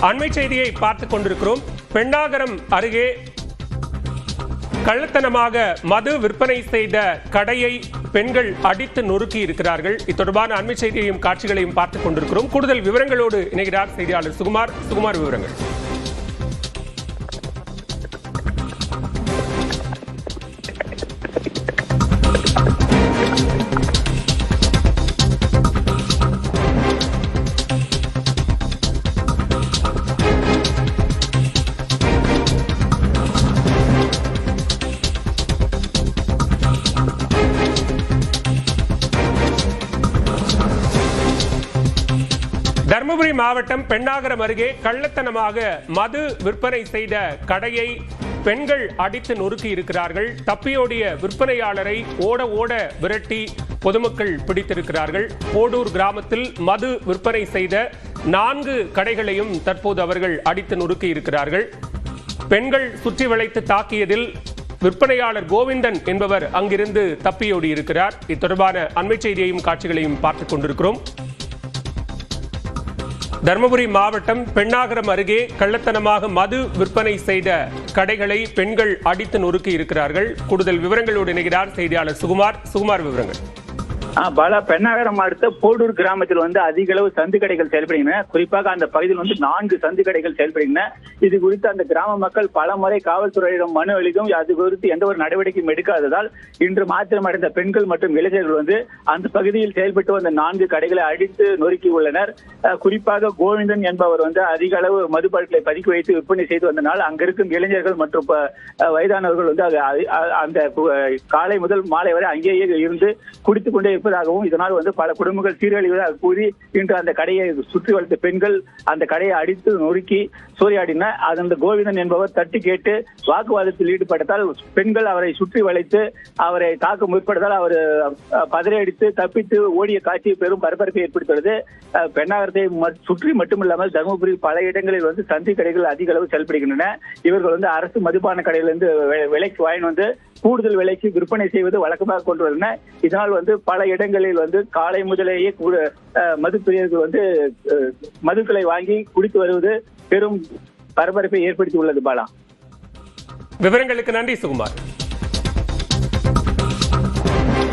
அண்மை செய்தியை பார்த்துக் கொண்டிருக்கிறோம். பெண்ணாகரம் அருகே கள்ளத்தனமாக மது விற்பனை செய்த கடையை பெண்கள் அடித்து நொறுக்கி இருக்கிறார்கள். இது தொடர்பான அண்மை செய்தியையும் காட்சிகளையும் பார்த்துக் கொண்டிருக்கிறோம். கூடுதல் விவரங்களோடு இணைகிறார் செய்தியாளர் சுகுமார். விவரங்கள். தருமபுரி மாவட்டம் பெண்ணாகரம் அருகே கள்ளத்தனமாக மது விற்பனை செய்த கடையை பெண்கள் அடித்து நொறுக்கி இருக்கிறார்கள். தப்பியோடிய விற்பனையாளரை ஓட விரட்டி பொதுமக்கள் பிடித்திருக்கிறார்கள். போடூர் கிராமத்தில் மது விற்பனை செய்த 4 கடைகளையும் தற்போது அவர்கள் அடித்து நொறுக்கி இருக்கிறார்கள். பெண்கள் சுற்றி வளைத்து தாக்கியதில் விற்பனையாளர் கோவிந்தன் என்பவர் அங்கிருந்து தப்பியோடி இருக்கிறார். இது தொடர்பான அண்மை செய்தியையும் காட்சிகளையும் பார்த்துக் கொண்டிருக்கிறோம். தருமபுரி மாவட்டம் பெண்ணாகரம் அருகே கள்ளத்தனமாக மது விற்பனை செய்த கடைகளை பெண்கள் அடித்து நொறுக்கி இருக்கிறார்கள். கூடுதல் விவரங்களோடு இணைகிறார் செய்தியாளர் சுகுமார். விவரங்கள். பல பெண்ணாகரம் அடுத்த போடூர் கிராமத்தில் அதிக அளவு சந்து கடைகள் செயல்படுகின்றன. குறிப்பாக அந்த பகுதியில் 4 சந்து கடைகள் செயல்படுகின்றன. இது குறித்து அந்த கிராம மக்கள் பல முறை காவல்துறையிடம் மனு அளித்தும் அது குறித்து எந்த ஒரு நடவடிக்கையும் எடுக்காததால் இன்று மாத்திரமடைந்த பெண்கள் மற்றும் இளைஞர்கள் அந்த பகுதியில் செயல்பட்டு வந்த 4 கடைகளை அடித்து நொறுக்கி உள்ளனர். குறிப்பாக கோவிந்தன் என்பவர் அதிக அளவு மதுபாட்டிலை பதுக்கி வைத்து விற்பனை செய்து வந்தனால் அங்கிருக்கும் இளைஞர்கள் மற்றும் வயதானவர்கள் அந்த காலை முதல் மாலை வரை அங்கேயே இருந்து குடித்துக் கொண்டே இருப்பதாகவும் இதனால் பல குடும்பங்கள் சீரழிவதாக கூறி இன்று அந்த கடையை சுற்றி வளைத்த பெண்கள் அந்த கடையை அடித்து நொறுக்கி சூறையாடினர். அந்த கோவிந்தன் என்பவர் தட்டி கேட்டு வாக்குவாதத்தில் ஈடுபட்டதால் பெண்கள் அவரை சுற்றி வளைத்து அவரை தாக்க முற்பட்டதால் அவர் பதறியடித்து தப்பித்து ஓடிய காட்சி பெரும் பரபரப்பை ஏற்படுத்துகிறது. பெண்ணாகரத்தை சுற்றி மட்டுமில்லாமல் தருமபுரி பல இடங்களில் சந்தை கடைகள் அதிக அளவு செயல்படுகின்றன. இவர்கள் அரசு மதுபான கடையிலிருந்து விலைக்கு வாங்கி கூடுதல் விலைக்கு விற்பனை செய்வது வழக்கமாக கொண்டு வந்தனர். இதனால் பல இடங்களில் காலை முதலேயே மதுப்பிரியர்கள் மதுக்களை வாங்கி குடித்து வருவது பெரும் பரபரப்பை ஏற்படுத்தி உள்ளது. பாலா, விவரங்களுக்கு நன்றி சுகுமார்.